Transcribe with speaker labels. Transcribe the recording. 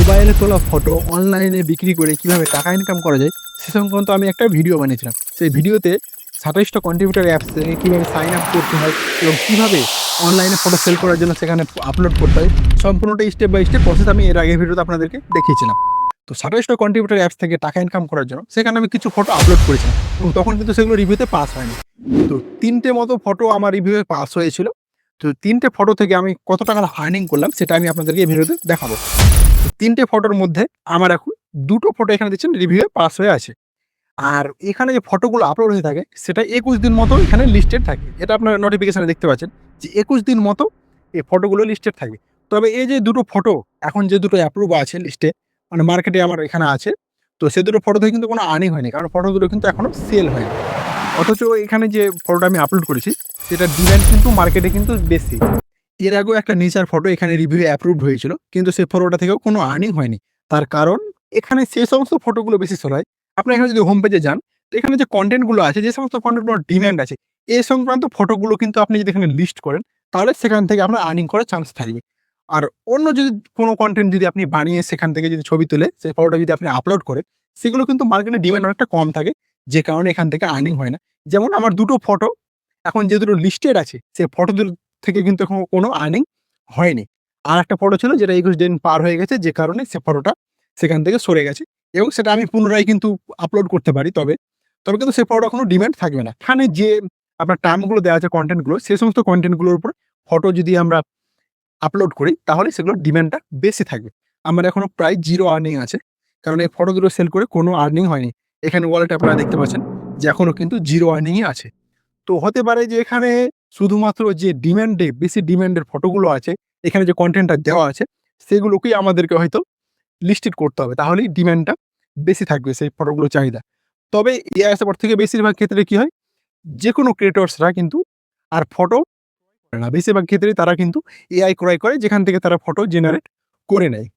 Speaker 1: মোবাইলে তোলা ফটো অনলাইনে বিক্রি করে কিভাবে টাকা ইনকাম করা যায় সে সংক্রান্ত আমি একটা ভিডিও বানিয়েছিলাম। সেই ভিডিওতে ২৭টা কন্ট্রিবিউটর অ্যাপস থেকে কীভাবে সাইন আপ করতে হয় এবং কীভাবে অনলাইনে ফটো সেল করার জন্য সেখানে আপলোড করতে হয়, সম্পূর্ণটা স্টেপ বাই স্টেপ প্রসেস আমি এর আগের ভিডিওতে আপনাদেরকে দেখিয়েছিলাম। তো ২৭টা কন্ট্রিবিউটর অ্যাপস থেকে টাকা ইনকাম করার জন্য সেখানে আমি কিছু ফটো আপলোড করেছিলাম এবং তখন কিন্তু সেগুলো রিভিউতে পাস হয়নি। তো ৩টে মতো ফটো আমার রিভিউয়ে পাস হয়েছিল। তো ৩টে ফটো থেকে আমি কত টাকার আর্নিং করলাম সেটা আমি আপনাদেরকে এই ভিডিওতে দেখাবো। ৩টে ফটোর মধ্যে আমার এখন ২টো ফটো এখানে দেখছেন রিভিউয়ে পাস হয়ে আছে। আর এখানে যে ফটোগুলো আপলোড হয়ে থাকে সেটা ২১ দিন মতো এখানে লিস্টেড থাকে। এটা আপনার নোটিফিকেশনে দেখতে পাচ্ছেন যে ২১ দিন মতো এই ফটোগুলো লিস্টেড থাকবে। তবে এই যে ২টো ফটো এখন যে ২টো অ্যাপ্রুভ আছে লিস্টে, মানে মার্কেটে আমার এখানে আছে। তো সে ২টো ফটো থেকে কিন্তু কোনো আর্নিং হয়নি। কারণ ফটো দুটো কিন্তু এখনো সেল হয়নি। অথচ এখানে যে ফটোটা আমি আপলোড করেছি সেটার ডিমান্ড কিন্তু মার্কেটে কিন্তু বেশি। এর আগেও একটা নেচার ফটো এখানে রিভিউ অ্যাপ্রুভড হয়েছিল। কিন্তু সেই ফটোটা থেকেও কোনো আর্নিং হয়নি। তার কারণ এখানে সে সমস্ত ফটোগুলো বেশি সেল হয়। আপনি এখানে যদি হোম পেজে যান, তো এখানে যে কনটেন্ট গুলো আছে, যে সমস্ত কনটেন্ট গুলোর ডিমান্ড আছে, এ সংক্রান্ত ফটোগুলো কিন্তু আপনি যদি এখানে লিস্ট করেন, তাহলে সেখান থেকে আপনার আর্নিং করার চান্স থাকবে। আর অন্য যদি কোনো কনটেন্ট যদি আপনি বানিয়ে সেখান থেকে যদি ছবি তুলে সেই ফটোটা যদি আপনি আপলোড করেন, সেগুলো কিন্তু মার্কেটে ডিমান্ড অনেকটা কম থাকে। যে কারণে এখান থেকে আর্নিং হয় না। যেমন আমার ২টো ফটো এখন যে ২টো লিস্টেড আছে, সেই ফটো থেকে কিন্তু এখন কোনো আর্নিং হয়নি। আরেকটা ফটো ছিল যেটা ২১ দিন পার হয়ে গেছে, যে কারণে সে ফটোটা সেখান থেকে সরে গেছে এবং সেটা আমি পুনরায় কিন্তু আপলোড করতে পারি। তবে কিন্তু সেই ফটোটা কোনো ডিমান্ড থাকবে না। এখানে যে আপনার টার্ম গুলো দেওয়া আছে কনটেন্ট গুলো, সেই সমস্ত কনটেন্ট গুলোর উপর ফটো যদি আমরা আপলোড করি তাহলে সেগুলোর ডিমান্ডটা বেশি থাকবে। আমার এখনো প্রায় 0 আর্নিং আছে। কারণ এই ফটো দুটো সেল করে কোনো আর্নিং হয়নি। এখানে ওয়ালেটে আপনারা দেখতে পাচ্ছেন যে এখনো কিন্তু 0 আর্নিংই আছে। তো হতে পারে যে এখানে শুধুমাত্র যে ডিমান্ডে বেশি ডিমান্ডের ফটোগুলো আছে, এখানে যে কনটেন্টটা দেওয়া আছে, সেগুলোকেই আমাদেরকে হয়তো লিস্টেড করতে হবে। তাহলেই ডিমান্ডটা বেশি থাকবে সেই ফটোগুলোর চাহিদা। তবে এআই আসার পর থেকে বেশিরভাগ ক্ষেত্রে কি হয়? যেকোনো ক্রিয়েটরসরা কিন্তু আর ফটো করে না। বেশিরভাগ ক্ষেত্রেই তারা কিন্তু এআই ক্রয় করে, যেখান থেকে তারা ফটো জেনারেট করে নেয়।